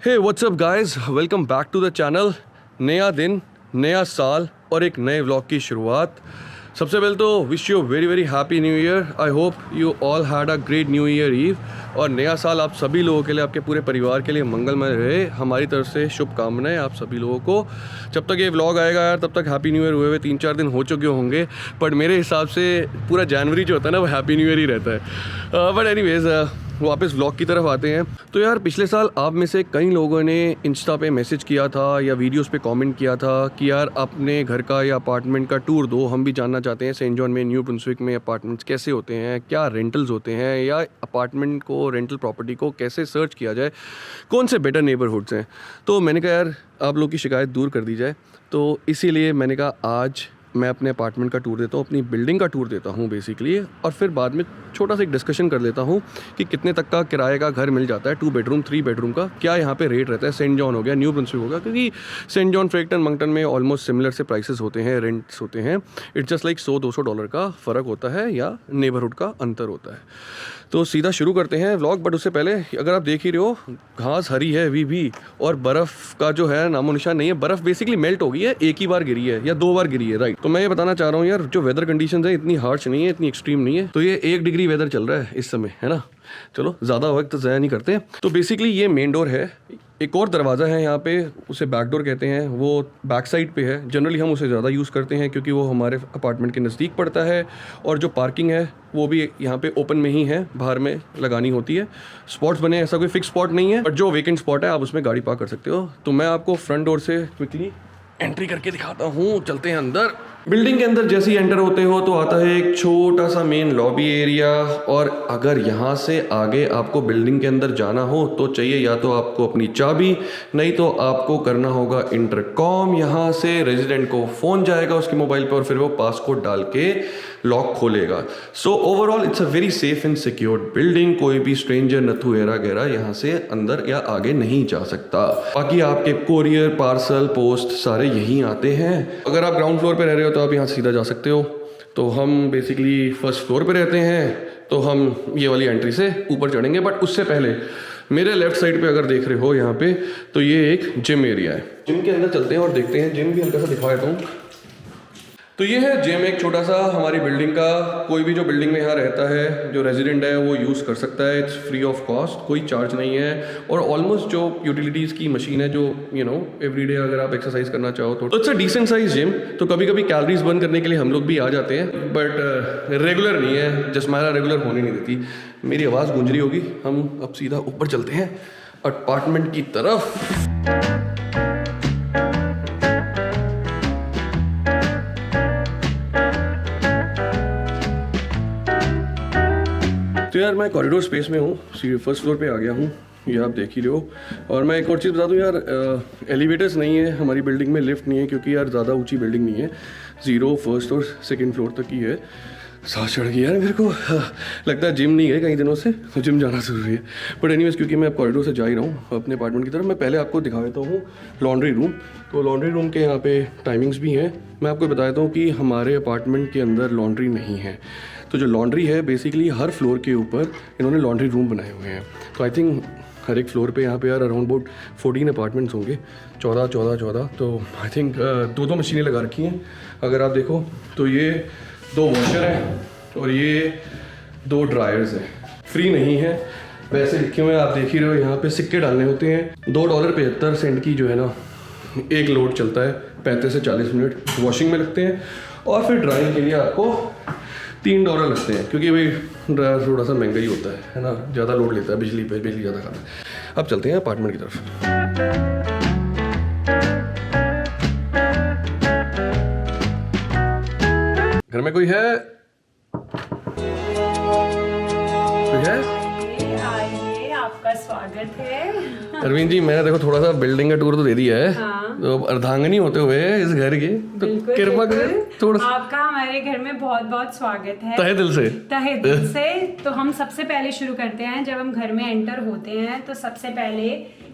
Hey what's up guys, welcome back to the channel. नया दिन, नया साल और एक नए व्लॉग की शुरुआत। सबसे पहले तो wish you very very happy new year. I hope you all had a great new year eve. और नया साल आप सभी लोगों के लिए, आपके पूरे परिवार के लिए मंगलमय रहे। हमारी तरफ से शुभकामनाएं आप सभी लोगों को। जब तक ये व्लॉग आएगा यार, तब तक हैप्पी न्यू ईयर हुए 3-4 दिन हो चुके होंगे, बट मेरे हिसाब से पूरा जनवरी जो होता है ना, वो हैप्पी न्यू ईयर ही रहता है। बट एनीवेज, वापस व्लॉग की तरफ आते हैं। तो यार, पिछले साल आप में से कई लोगों ने इंस्टा पे मैसेज किया था या वीडियोस पे कमेंट किया था कि यार अपने घर का या अपार्टमेंट का टूर दो, हम भी जानना चाहते हैं सेंट जॉन में, न्यू ब्रुंसविक में अपार्टमेंट्स कैसे होते हैं, क्या रेंटल्स होते हैं, या अपार्टमेंट को, रेंटल प्रॉपर्टी को कैसे सर्च किया जाए, कौन से बेटर नेबरहुड्स हैं। तो मैंने कहा यार आप लोग की शिकायत दूर कर दी जाए, तो इसीलिए मैंने कहा आज मैं अपने अपार्टमेंट का टूर देता हूँ, अपनी बिल्डिंग का टूर देता हूँ बेसिकली, और फिर बाद में छोटा सा एक डिस्कशन कर लेता हूँ कि कितने तक का किराए का घर मिल जाता है, 2 बेडरूम 3 बेडरूम का, क्या यहाँ पे रेट रहता है। सेंट जॉन हो गया, न्यू ब्रुंसविक होगा, क्योंकि सेंट जॉन, फ्रेक्टन, मंकटन में ऑलमोस्ट सिमिलर से प्राइसेस होते हैं, रेंट्स होते हैं। इट्स जस्ट लाइक $100-200 का फ़र्क होता है या नेबरहुड का अंतर होता है। तो सीधा शुरू करते हैं व्लॉग। बट उससे पहले, अगर आप देख ही रहे हो, घास हरी है अभी भी, और बर्फ़ का जो है नामो निशान नहीं है। बर्फ़ बेसिकली मेल्ट हो गई है, एक ही बार गिरी है या 2 बार गिरी है, राइट। तो मैं ये बताना चाह रहा हूँ यार, जो वेदर कंडीशंस है इतनी हार्श नहीं है, इतनी एक्सट्रीम नहीं है। तो ये 1 डिग्री वेदर चल रहा है इस समय, है ना। चलो ज़्यादा वक्त ज़ाया नहीं करते। तो बेसिकली ये मेन डोर है। एक और दरवाज़ा है यहाँ पे, उसे बैक डोर कहते हैं, वो बैक साइड पे है। जनरली हम उसे ज़्यादा यूज़ करते हैं क्योंकि वो हमारे अपार्टमेंट के नज़दीक पड़ता है, और जो पार्किंग है वो भी यहाँ पे ओपन में ही है, बाहर में लगानी होती है। स्पॉट्स बने, ऐसा कोई फिक्स स्पॉट नहीं है, बट जो वेकेंट स्पॉट है आप उसमें गाड़ी पार्क कर सकते हो। तो मैं आपको फ्रंट डोर से क्विकली एंट्री करके दिखाता हूँ, चलते हैं अंदर। बिल्डिंग के अंदर जैसे ही एंटर होते हो तो आता है एक छोटा सा मेन लॉबी एरिया, और अगर यहाँ से आगे आपको बिल्डिंग के अंदर जाना हो तो चाहिए या तो आपको अपनी चाबी, नहीं तो आपको करना होगा इंटरकॉम। यहाँ से रेजिडेंट को फ़ोन जाएगा उसके मोबाइल पर, और फिर वो पासकोड डाल के लॉक खोलेगा। So overall it's a very safe and secured building. कोई भी स्ट्रेंजर, नथु एरा गैरा यहाँ से अंदर या आगे नहीं जा सकता। बाकी आपके कोरियर, पार्सल, पोस्ट सारे यहीं आते हैं। अगर आप ग्राउंड फ्लोर पे रह रहे हो तो आप यहाँ सीधा जा सकते हो। तो हम बेसिकली फर्स्ट फ्लोर पे रहते हैं, तो हम ये वाली एंट्री से ऊपर चढ़ेंगे। बट उससे पहले मेरे लेफ्ट साइड पे अगर देख रहे हो यहाँ पे, तो ये एक जिम एरिया है। जिम के अंदर चलते हैं और देखते हैं। जिम भी हल्का सा दिखा देता हूँ। तो ये है जिम, एक छोटा सा हमारी बिल्डिंग का। कोई भी जो बिल्डिंग में यहाँ रहता है, जो रेजिडेंट है, वो यूज़ कर सकता है। इट्स फ्री ऑफ कॉस्ट, कोई चार्ज नहीं है। और ऑलमोस्ट जो यूटिलिटीज़ की मशीन है, जो एवरीडे अगर आप एक्सरसाइज करना चाहो तो it's a decent size gym. तो कभी कभी कैलोरीज बर्न करने के लिए हम लोग भी आ जाते हैं, बट रेगुलर नहीं है। जसमारा रेगुलर होने नहीं देती। मेरी आवाज़ गूंज रही होगी। हम अब सीधा ऊपर चलते हैं अपार्टमेंट की तरफ। तो यार मैं कॉरिडोर स्पेस में हूँ, फर्स्ट फ्लोर पे आ गया हूँ, ये आप देख ही रहे हो। और मैं एक और चीज़ बता दूँ यार, एलिवेटर्स नहीं है हमारी बिल्डिंग में, लिफ्ट नहीं है, क्योंकि यार ज़्यादा ऊंची बिल्डिंग नहीं है। 0 फर्स्ट और सेकंड फ्लोर तक ही है। सांस चढ़ गई यार मेरे को। लगता है जिम नहीं है कई दिनों से, तो जिम जाना ज़रूरी है। बट एनीवेज, क्योंकि मैं अब कॉरिडोर से जा ही रहा हूँ अपने अपार्टमेंट की तरफ, मैं पहले आपको दिखा देता हूँ लॉन्ड्री रूम। तो लॉन्ड्री रूम के यहाँ पे टाइमिंग्स भी हैं। मैं आपको बता देता हूँ कि हमारे अपार्टमेंट के अंदर लॉन्ड्री नहीं है। तो जो लॉन्ड्री है, बेसिकली हर फ्लोर के ऊपर इन्होंने लॉन्ड्री रूम बनाए हुए हैं। तो आई थिंक हर एक फ्लोर पे यहाँ पे यार अराउंड अबाउट 14 अपार्टमेंट्स होंगे, 14। तो आई थिंक 2 मशीनें लगा रखी हैं। अगर आप देखो तो ये 2 वॉशर हैं और ये 2 ड्रायर्स हैं। फ्री नहीं है, वैसे लिखे हुए हैं, आप देख ही रहे हो। यहाँ पे सिक्के डालने होते हैं। $2.75 की जो है ना, एक लोड चलता है 35 से 40 मिनट, वॉशिंग में लगते हैं। और फिर ड्राइंग के लिए आपको $3 लगते हैं, क्योंकि भाई ड्रायर थोड़ा सा महंगा ही होता है ना, ज़्यादा लोड लेता है, बिजली ज़्यादा खाता है। अब चलते हैं अपार्टमेंट की तरफ। घर में कोई है? आइए, आपका स्वागत है। अरविंद जी, मैंने देखो थोड़ा सा बिल्डिंग का टूर तो दे दिया है। हाँ। तो अर्धांगिनी होते हुए इस घर की, तो कृपा करें थोड़ा सा। आपका हमारे घर में बहुत बहुत स्वागत है, तहे दिल से। तहे दिल से। तो हम सबसे पहले शुरू करते हैं, जब हम घर में एंटर होते हैं तो सबसे पहले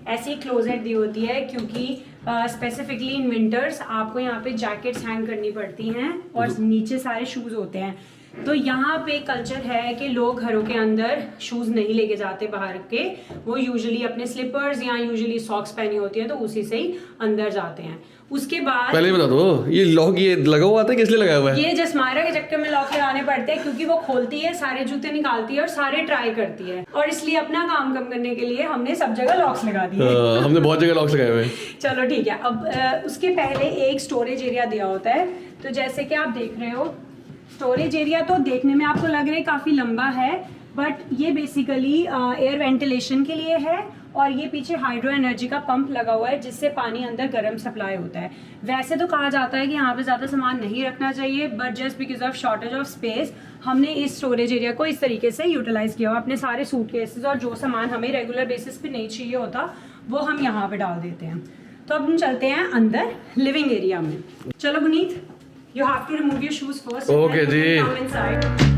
ऐसी क्लोजेट दी होती है, क्योंकि स्पेसिफिकली इन विंटर्स आपको यहाँ पे जैकेट्स हैंग करनी पड़ती हैं और नीचे सारे शूज होते हैं। तो यहाँ पे कल्चर है कि लोग घरों के अंदर शूज़ नहीं लेके जाते बाहर के, वो यूजुअली अपने स्लीपर्स या यूजुअली सॉक्स पहनी होती है तो उसी से ही अंदर जाते हैं। उसके बाद पहले बता दो, ये लॉक ये लगा हुआ था, किस लिए लगाया हुआ है? ये जसमायरा के चक्कर में लॉक लगाने पड़ते हैं क्योंकि वो खोलती है, सारे जूते निकालती है और सारे ट्राई करती है, और इसलिए अपना काम कम करने के लिए हमने सब जगह लॉक्स लगा दिए। हमने बहुत जगह लॉक्स लगाए हुए हैं। चलो ठीक है। अब उसके पहले एक स्टोरेज एरिया दिया होता है, तो जैसे कि आप देख रहे हो स्टोरेज एरिया तो देखने में आपको लग रहा है काफ़ी लंबा है, बट ये बेसिकली एयर वेंटिलेशन के लिए है, और ये पीछे हाइड्रो एनर्जी का पंप लगा हुआ है जिससे पानी अंदर गर्म सप्लाई होता है। वैसे तो कहा जाता है कि यहाँ पे ज़्यादा सामान नहीं रखना चाहिए, but just because of shortage of space हमने इस स्टोरेज एरिया को इस तरीके से यूटिलाइज किया हुआ। अपने सारे सूटकेसेस और जो सामान हमें रेगुलर बेसिस पे नहीं चाहिए होता वो हम यहाँ पे डाल देते हैं। तो अब हम चलते हैं अंदर लिविंग एरिया में। चलो Guneet, you have to remove your shoes first. Okay जी। Come inside.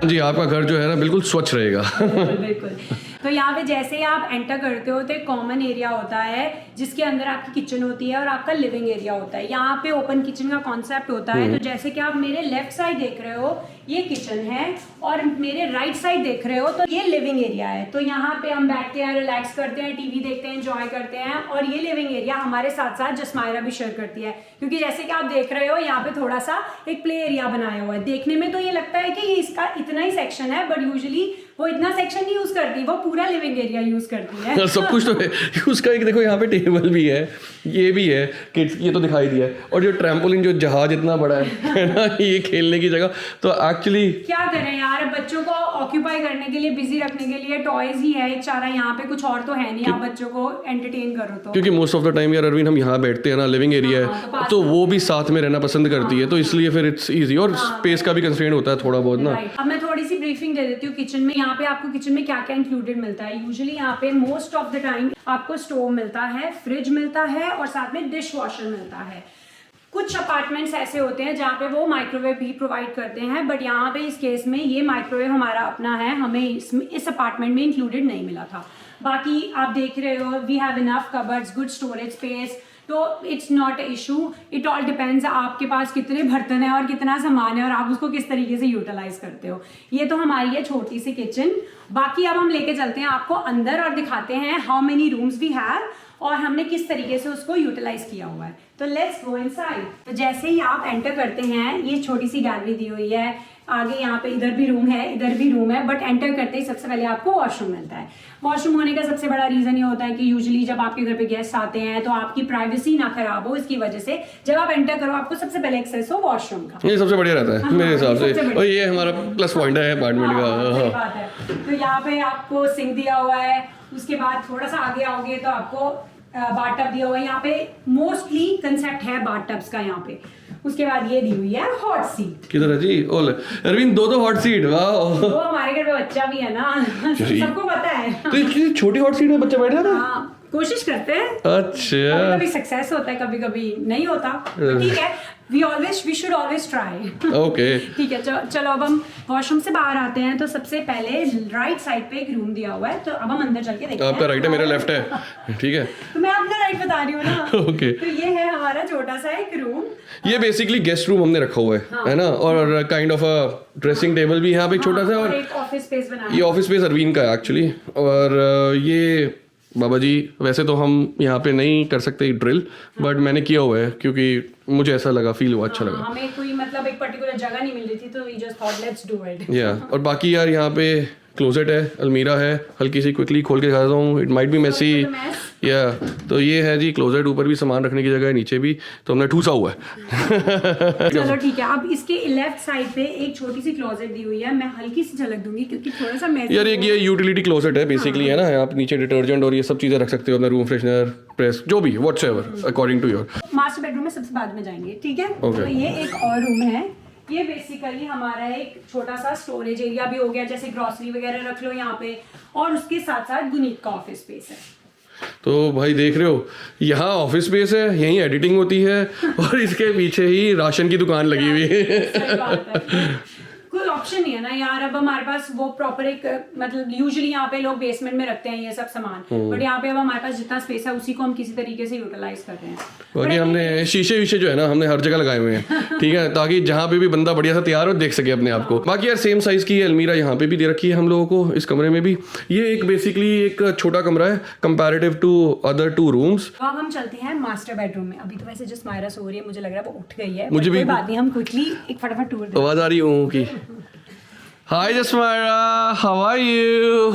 जी, आपका घर जो है ना बिल्कुल स्वच्छ रहेगा। बिल्कुल। तो यहाँ पे जैसे ही आप एंटर करते हो तो एक कॉमन एरिया होता है जिसके अंदर आपकी किचन होती है और आपका लिविंग एरिया होता है। यहाँ पे ओपन किचन का कॉन्सेप्ट होता है। तो जैसे कि आप मेरे लेफ्ट साइड देख रहे हो ये किचन है, और मेरे राइट साइड देख रहे हो तो ये लिविंग एरिया है। तो यहाँ पे हम बैठते हैं, रिलैक्स करते हैं, टीवी देखते हैं, एंजॉय करते हैं, और ये लिविंग एरिया हमारे साथ साथ जसमायरा भी शेयर करती है, क्योंकि जैसे कि आप देख रहे हो यहाँ पे थोड़ा सा एक प्ले एरिया बनाया हुआ है। देखने में तो ये लगता है कि ये इसका इतना ही सेक्शन है, बट यूजुअली वो इतना सेक्शन नहीं यूज करती, वो पूरा लिविंग एरिया यूज करती है। सब कुछ तो है उसका। एक देखो यहाँ पे टेबल भी है, ये भी है, किड्स ये तो दिखाई दिया है, और जो ट्रैम्पोलिन जो जहाज इतना बड़ा है ना, ये खेलने की जगह। तो एक्चुअली क्या करें यार, बच्चों को ऑक्यूपाई करने के लिए, बिजी रखने के लिए टॉयज ही है चारा, यहाँ पे कुछ और तो है नहीं। आप बच्चों को एंटरटेन करो तो, क्योंकि मोस्ट ऑफ द टाइम यार अरविंद हम यहाँ बैठते हैं ना, लिविंग एरिया है, तो वो भी साथ में रहना पसंद करती है, तो इसलिए फिर इट्स इजी, और स्पेस का भी कंस्ट्रेंट होता है थोड़ा बहुत ना। अब मैं थोड़ी सी ब्रीफिंग दे देती हूँ किचन में। यहाँ पे आपको किचन में क्या क्या इंक्लूडेड मिलता है। यूजुअली यहाँ पे मोस्ट ऑफ द टाइम आपको स्टोव मिलता है, फ्रिज मिलता है, और साथ में डिश वॉशर मिलता है। कुछ अपार्टमेंट्स ऐसे होते हैं जहाँ पे वो माइक्रोवेव भी प्रोवाइड करते हैं, बट यहाँ पे इस केस में ये माइक्रोवेव हमारा अपना है, हमें इस अपार्टमेंट में इंक्लूडेड नहीं मिला था। बाकी आप देख रहे हो we have enough cupboards, good storage space, तो it's not issue. It all depends आपके पास कितने बर्तन है और कितना सामान है, और आप उसको किस तरीके से यूटिलाइज करते हो। ये तो हमारी है छोटी सी किचन। बाकी अब हम लेके चलते हैं आपको अंदर और दिखाते हैं how many rooms we have और हमने किस तरीके से उसको यूटिलाइज किया हुआ है। तो लेट्स गो इनसाइड। तो जैसे ही आप एंटर करते हैं, ये छोटी सी गैलरी दी हुई है, आगे यहाँ पे इधर भी रूम है, इधर भी रूम है, बट एंटर करते ही सबसे पहले आपको वॉशरूम मिलता है। वॉशरूम होने का सबसे बड़ा रीजन ये होता है कि यूजुअली जब आपके घर पे गेस्ट आते हैं तो आपकी प्राइवेसी ना खराब हो, इसकी वजह से जब आप एंटर करो आपको सबसे पहले एक्सेस हो वॉशरूम का। ये सबसे बढ़िया रहता है मेरे हिसाब से, और ये हमारा प्लस पॉइंट है अपार्टमेंट का। सही बात है। तो यहाँ पे आपको सिंक दिया हुआ है, उसके बाद थोड़ा सा आगे आओगे तो आपको बाथटब दिया हुआ है। यहाँ पे मोस्टली कंसेप्ट है बाथटब्स का यहाँ पे। उसके बाद ये दी हुई है हॉट सीट। किधर है जी? ओले अरविंद, दो हॉट सीट। वाह, तो हमारे घर पे बच्चा भी है ना, सबको पता है। तो ये छोटी हॉट सीट में बच्चा बैठ जाता है? हाँ, कोशिश करते हैं। अच्छा, कभी सक्सेस होता है, कभी कभी नहीं होता, तो ठीक है। We should always try. Okay, ठीक है। चलो अब हम वॉशरूम से बाहर आते हैं। तो सबसे पहले राइट साइड पे एक रूम दिया हुआ है, तो अब हम अंदर चल के देखते हैं। आपका राइट है, मेरा लेफ्ट है, ठीक है। तो मैं अपना राइट बता रही हूँ ना। ओके। तो ये है हमारा छोटा सा एक रूम। ये बेसिकली गेस्ट रूम हमने रखा हुआ है ना, और kind of a dressing table भी यहाँ पे छोटा सा, और एक ऑफिस स्पेस बनाया। ये ऑफिस स्पेस अरविंद का है एक्चुअली। और ये बाबा जी, वैसे तो हम यहाँ पे नहीं कर सकते ड्रिल, बट मैंने किया हुआ है क्योंकि मुझे ऐसा लगा, फील हुआ, अच्छा लगा। हमें कोई मतलब एक पर्टिकुलर जगह नहीं मिल रही थी, तो we just thought let's do it. या और बाकी यार यहाँ पे क्लोजेट है, अलमीरा है, हल्की सी क्विकली खोल के दिखाता हूँ, इट माइट बी मेसी। या तो ये है जी क्लोजेट, ऊपर भी सामान रखने की जगह है, नीचे भी, तो हमने ठूसा हुआ है। चलो ठीक है। अब इसके लेफ्ट साइड पे एक छोटी सी क्लोजेट दी हुई है, मैं हल्की सी झलक दूंगी क्योंकि थोड़ा सा मैसी। यार एक ये यूटिलिटी क्लोजेट है बेसिकली, है ना, आप नीचे डिटर्जेंट और ये सब चीज़ें रख सकते हो, अपना रूम फ्रेशनर, प्रेस, जो भी whatsoever according to your. Master bedroom में सबसे बाद में जाएंगे, ठीक है। Okay. तो ये एक और रूम है। ये बेसिकली हमारा एक छोटा सा स्टोरेज एरिया भी हो गया, जैसे ग्रोसरी वगैरह रख लो यहाँ पे, और उसके साथ साथ गुनीत का ऑफिस स्पेस है। तो भाई देख रहे हो, यहाँ ऑफिस स्पेस है, यहीं एडिटिंग होती है, और इसके पीछे ही राशन की दुकान लगी हुई है। सही बात है। कुल ऑप्शन नहीं है ना यार, अब हमारे पास वो प्रॉपर एक मतलब यूजुअली यहाँ पे लोग बेसमेंट में रखते हैं ये सब सामान, बट यहाँ पे अब हमारे पास जितना स्पेस है उसी को हम किसी तरीके से यूटिलाइज कर रहे हैं। बाकी हमने शीशे वीशे जो है ना हमने हर जगह लगाए हुए हैं, ठीक है, ताकि जहाँ पे भी बंदा बढ़िया सा तैयार हो देख सके अपने आप को। बाकी यार सेम साइज की अलमीरा यहाँ पे भी दे रखी है हम लोगों को, इस कमरे में भी। ये एक बेसिकली एक छोटा कमरा है कंपैरेटिव टू अदर 2 रूम्स। तो अब हम चलते हैं मास्टर बेडरूम में। अभी तो वैसे जस्ट मायरा सो रही है, मुझे लग रहा है वो उठ गई है, मुझे भी कोई बात नहीं, हम क्विकली एक फटाफट टूर दें। आवाज आ रही हूँ की hi Jasmayra, how are you,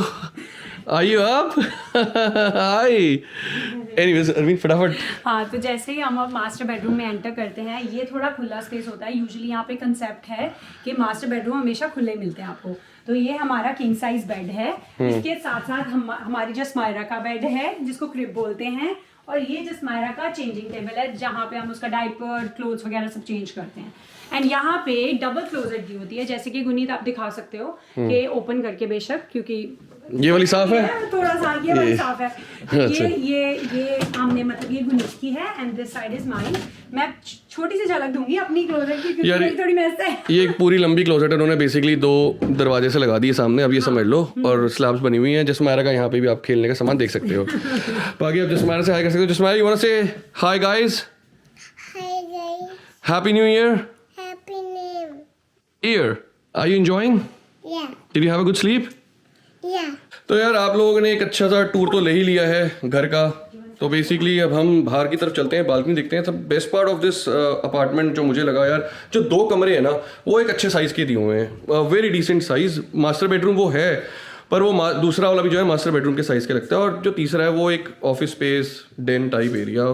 are you up, hi. Anyways Arvind फटाफट। हाँ, तो जैसे ही हम अब मास्टर बेडरूम में एंटर करते हैं, ये थोड़ा खुला स्पेस होता है। यूजुअली यहाँ पे कंसेप्ट है कि मास्टर बेडरूम हमेशा खुले मिलते हैं आपको। तो ये हमारा किंग साइज बेड है, इसके साथ साथ हमारी जसमायरा का बेड है जिसको क्रिब बोलते हैं, और ये जसमायरा का चेंजिंग टेबल है जहाँ पे हम उसका डायपर, क्लोथ्स वगैरह सब चेंज करते हैं। एंड यहाँ पे डबल क्लोजेट दी होती है, जैसे कि गुनीत आप दिखा सकते हो कि ओपन करके बेशक, क्योंकि ये वाली साफ है, थोड़ा सा ये वाली साफ है। अच्छा। ये हमने मतलब ये गुनीत की है and this side is mine. मैं छोटी सी झलक दूंगी अपनी क्लोजेट की क्योंकि मेरी थोड़ी मेस है। ये एक पूरी लंबी क्लोजेट उन्होंने बेसिकली 2 दरवाजे से लगा दिए सामने, अब ये समझ लो, और स्लैब्स बनी हुई हैं। जसमायरा का यहाँ पे भी आप खेलने का सामान देख सकते हो। बाकी आप जसमायरा से हाय कर सकते हो। जसमायरा you want to say hi guys, Hi guys, happy new year, happy new. Year, are you enjoying, Yeah, did you have a good sleep? yeah. तो यार आप लोगों ने एक अच्छा सा टूर तो ले ही लिया है घर का, तो बेसिकली अब हम बाहर की तरफ चलते हैं, बालकनी देखते हैं। सब best part of this apartment जो मुझे लगा यार, जो 2 कमरे हैं ना वो एक अच्छे साइज़ के दिए हुए हैं, very decent size. Master bedroom वो है, पर वो दूसरा वाला भी जो है मास्टर बेडरूम के साइज़ के लगता है, और जो तीसरा है वो एक office space den type area,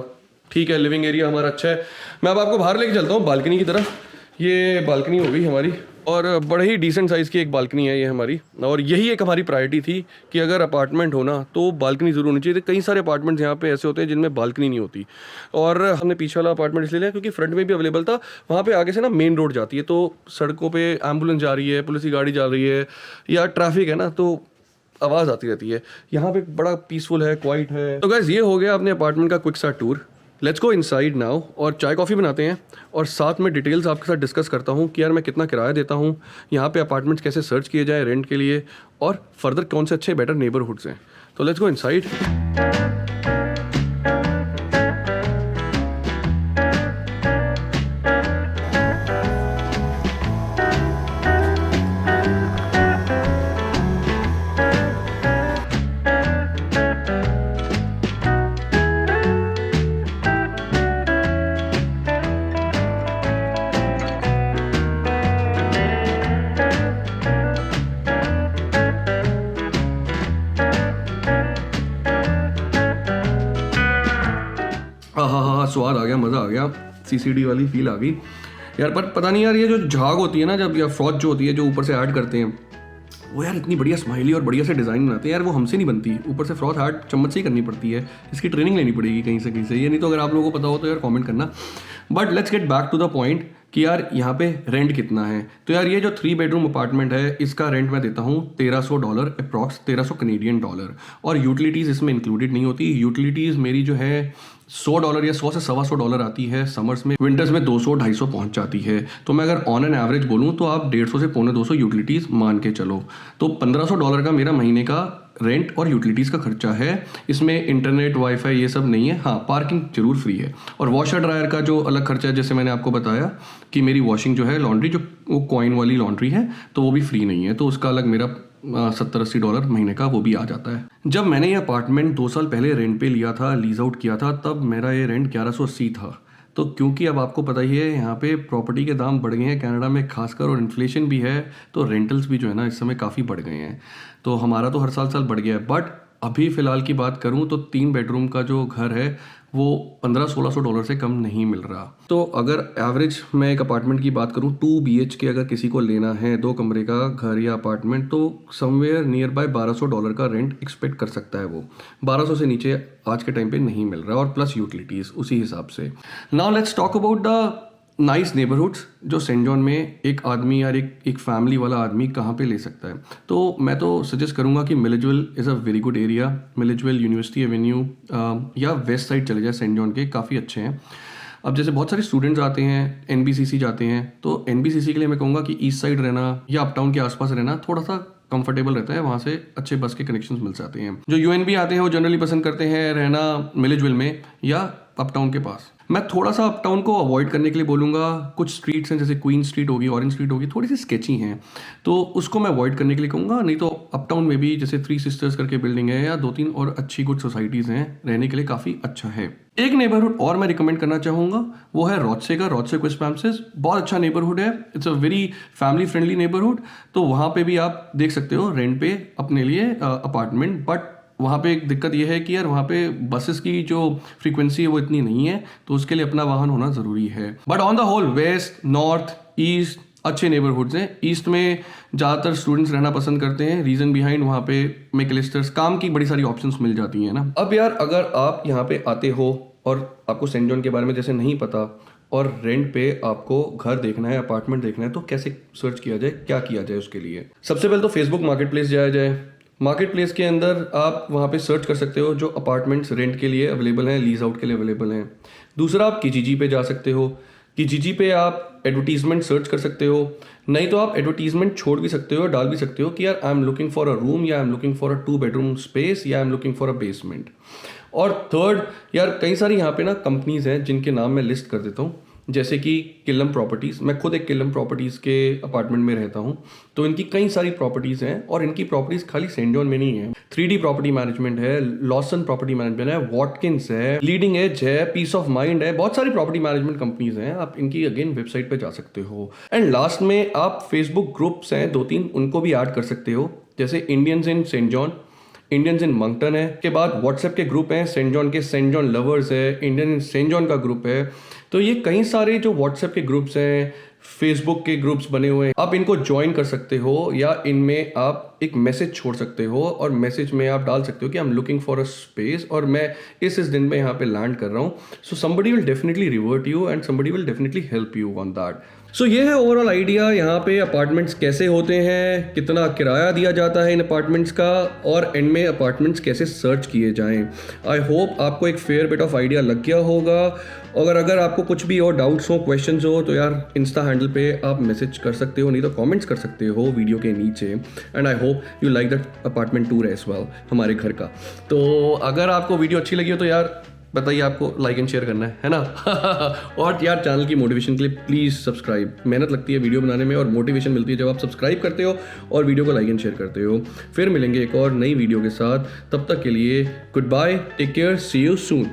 ठीक है, लिविंग एरिया हमारा अच्छा है। मैं अब आपको बाहर लेके चलता हूँ बालकनी की तरफ। ये बालकनी हो गई हमारी, और बड़े ही डिसेंट साइज़ की एक बालकनी है ये हमारी, और यही एक हमारी प्रायोरिटी थी कि अगर अपार्टमेंट हो ना तो बालकनी ज़रूर होनी चाहिए। कई सारे अपार्टमेंट्स यहाँ पे ऐसे होते हैं जिनमें बालकनी नहीं होती, और हमने पीछे वाला अपार्टमेंट इसलिए लिया क्योंकि फ्रंट में भी अवेलेबल था। वहाँ पे आगे से ना मेन रोड जाती है, तो सड़कों पे एम्बुलेंस जा रही है, पुलिस की गाड़ी जा रही है, या ट्रैफिक है ना, तो आवाज़ आती रहती है। यहाँ पे बड़ा पीसफुल है, क्वाइट है। तो गाइस ये हो गया अपने अपार्टमेंट का क्विक सा tour. Let's go inside now, और चाय कॉफ़ी बनाते हैं, और साथ में डिटेल्स आपके साथ डिस्कस करता हूँ कि यार मैं कितना किराया देता हूँ, यहाँ पे अपार्टमेंट्स कैसे सर्च किए जाए रेंट के लिए, और फर्दर कौन से अच्छे बेटर नेबरहुड्स हैं। तो लेट्स गो इनसाइड। हाँ, स्वाद आ गया, मज़ा आ गया, सीसीडी वाली फील आ गई यार। पर पता नहीं यार, ये जो झाग होती है ना जब, या फ्रॉथ जो होती है जो ऊपर से ऐड करते हैं, वो यार इतनी बढ़िया स्माइली और बढ़िया से डिज़ाइन बनाते हैं यार, वो हमसे नहीं बनती। ऊपर से फ्रॉथ ऐड चम्मच से ही करनी पड़ती है, इसकी ट्रेनिंग लेनी पड़ेगी कहीं से। ये नहीं तो अगर आप लोगों को पता हो तो यार कमेंट करना। But let's get back to the point कि यार यहाँ पे रेंट कितना है। तो यार ये जो 3 बेडरूम अपार्टमेंट है, इसका रेंट मैं देता हूँ $1300 अप्रॉक्स, 1300 कनेडियन डॉलर, और यूटिलिटीज़ इसमें इंक्लूडेड नहीं होती। यूटिलिटीज़ मेरी जो है $100 या 100 से $125 आती है समर्स में, विंटर्स में 200-250 पहुंच जाती है। तो मैं अगर ऑन एन एवरेज बोलूं तो आप 150 से 250 यूटिलिटीज़ मान के चलो, तो $1500 का मेरा महीने का रेंट और यूटिलिटीज़ का खर्चा है। इसमें इंटरनेट, वाईफाई ये सब नहीं है। हाँ, पार्किंग जरूर फ्री है, और वॉशर ड्रायर का जो अलग खर्चा है, जैसे मैंने आपको बताया कि मेरी वॉशिंग जो है, लॉन्ड्री जो वो कॉइन वाली लॉन्ड्री है, तो वो भी फ्री नहीं है, तो उसका अलग मेरा $70-80 महीने का वो भी आ जाता है। जब मैंने ये अपार्टमेंट 2 साल पहले रेंट पे लिया था, लीज आउट किया था, तब मेरा ये रेंट 1180 था। तो क्योंकि अब आपको पता ही है यहाँ पे प्रॉपर्टी के दाम बढ़ गए हैं कनाडा में खासकर, और इन्फ्लेशन भी है, तो रेंटल्स भी जो है ना इस समय काफ़ी बढ़ गए हैं। तो हमारा तो हर साल बढ़ गया है। बट अभी फ़िलहाल की बात करूँ तो 3 बेडरूम का जो घर है वो $1500-1600 से कम नहीं मिल रहा। तो अगर एवरेज मैं एक अपार्टमेंट की बात करूँ, 2 BHK अगर किसी को लेना है, 2 कमरे का घर या अपार्टमेंट, तो समवेयर नियर बाय $1200 का रेंट एक्सपेक्ट कर सकता है। वो 1200 से नीचे आज के टाइम पे नहीं मिल रहा, और प्लस यूटिलिटीज़ उसी हिसाब से। Now let's talk about the nice neighbourhoods जो सेंट जॉन में एक आदमी या एक फैमिली वाला आदमी कहाँ पे ले सकता है। तो मैं तो सजेस्ट करूँगा कि Millidgeville is a very good area. Millidgeville, university avenue या वेस्ट साइड चले जाए, सेंट जॉन के काफ़ी अच्छे हैं। अब जैसे बहुत सारे स्टूडेंट्स आते हैं, एनबीसीसी जाते हैं, तो एनबीसीसी के लिए मैं कहूँगा कि ईस्ट साइड रहना या अपटाउन के आसपास रहना थोड़ा सा कंफर्टेबल रहता है, वहाँ से अच्छे बस के कनेक्शंस मिल जाते हैं। जो यूएनबी आते हैं वो जनरली पसंद करते हैं रहना मिलेजविल में या अपटाउन के पास। मैं थोड़ा सा अपटाउन को अवॉइड करने के लिए बोलूँगा। कुछ स्ट्रीट्स हैं जैसे क्वीन स्ट्रीट होगी, ऑरेंज स्ट्रीट होगी, थोड़ी सी स्केची हैं, तो उसको मैं अवॉइड करने के लिए कहूँगा। नहीं तो अपटाउन में भी जैसे 3 सिस्टर्स करके बिल्डिंग है या 2-3 और अच्छी गुड सोसाइटीज़ हैं, रहने के लिए काफ़ी अच्छा है। एक नेबरहुड और मैं रिकमेंड करना चाहूँगा, वो है रोत्से का, रोत्से क्विस पैम्सेस। बहुत अच्छा नेबरहुड है, it's a very family friendly neighbourhood. तो वहाँ पे भी आप देख सकते हो रेंट पे अपने लिए अपार्टमेंट। बट वहाँ पे एक दिक्कत ये है कि यार वहाँ पे बसेस की जो फ्रीक्वेंसी है वो इतनी नहीं है, तो उसके लिए अपना वाहन होना ज़रूरी है। But on the whole west, north, east अच्छे नेबरहुड्स हैं। ईस्ट में ज़्यादातर स्टूडेंट्स रहना पसंद करते हैं। रीज़न बिहाइंड वहाँ पे मैकलिस्टर्स काम की बड़ी सारी ऑप्शंस मिल जाती हैं ना। अब यार अगर आप यहाँ पे आते हो और आपको सेंट जॉन के बारे में जैसे नहीं पता और रेंट पे आपको घर देखना है, अपार्टमेंट देखना है, तो कैसे सर्च किया जाए, क्या किया जाए उसके लिए? सबसे पहले तो फेसबुक मार्केट प्लेस जाया जाए। मार्केट प्लेस के अंदर आप वहाँ पे सर्च कर सकते हो जो अपार्टमेंट्स रेंट के लिए अवेलेबल हैं, लीज आउट के लिए अवेलेबल हैं। दूसरा, आप किजीजी पे जा सकते हो। किजीजी पे आप एडवर्टीजमेंट सर्च कर सकते हो। नहीं तो आप एडवर्टीजमेंट छोड़ भी सकते हो, डाल भी सकते हो कि यार I am looking for a room, या I am looking for a 2 bedroom space, या I am looking for a basement. और थर्ड, यार कई सारी यहाँ पे ना कंपनीज हैं जिनके नाम मैं लिस्ट कर देता हूँ, जैसे कि किलम प्रॉपर्टीज़। मैं खुद एक किलम प्रॉपर्टीज़ के अपार्टमेंट में रहता हूँ, तो इनकी कई सारी प्रॉपर्टीज़ हैं और इनकी प्रॉपर्टीज़ खाली सेंट जॉन में नहीं है। 3D प्रॉपर्टी मैनेजमेंट है, लॉसन प्रॉपर्टी मैनेजमेंट है, वॉटकिंस है, लीडिंग एज है, पीस ऑफ माइंड है, बहुत सारी प्रॉपर्टी मैनेजमेंट कंपनीज हैं। आप इनकी अगेन वेबसाइट पे जा सकते हो। एंड लास्ट में आप फेसबुक ग्रुप्स हैं 2-3, उनको भी ऐड कर सकते हो, जैसे Indians in Saint John, Indians in Moncton है। के बाद व्हाट्सएप के ग्रुप हैं सेंट जॉन के, सेंट जॉन लवर्स है, इंडियन इन सेंट जॉन का ग्रुप है। तो ये कई सारे जो व्हाट्सएप के ग्रुप्स हैं, फेसबुक के ग्रुप्स बने हुए हैं, आप इनको ज्वाइन कर सकते हो या इनमें आप एक मैसेज छोड़ सकते हो और मैसेज में आप डाल सकते हो कि आई am looking for a space और मैं इस दिन में यहाँ पे लैंड कर रहा हूँ। So somebody will definitely revert you and somebody will definitely help you on that. सो ये है ओवरऑल आइडिया यहाँ पे अपार्टमेंट्स कैसे होते हैं, कितना किराया दिया जाता है इन अपार्टमेंट्स का, और एंड में अपार्टमेंट्स कैसे सर्च किए जाएं। आई होप आपको एक फेयर बिट ऑफ आइडिया लग गया होगा। अगर आपको कुछ भी और डाउट्स हो, क्वेश्चंस हो, तो यार इंस्टा हैंडल पे आप मैसेज कर सकते हो, नहीं तो कमेंट्स कर सकते हो वीडियो के नीचे। And I hope you like that apartment tour as well, हमारे घर का। तो अगर आपको वीडियो अच्छी लगी हो तो यार बताइए, आपको लाइक एंड शेयर करना है ना। और यार चैनल की मोटिवेशन के लिए प्लीज़ सब्सक्राइब। मेहनत लगती है वीडियो बनाने में और मोटिवेशन मिलती है जब आप सब्सक्राइब करते हो और वीडियो को लाइक एंड शेयर करते हो। फिर मिलेंगे एक और नई वीडियो के साथ, तब तक के लिए good bye, take care, see you soon.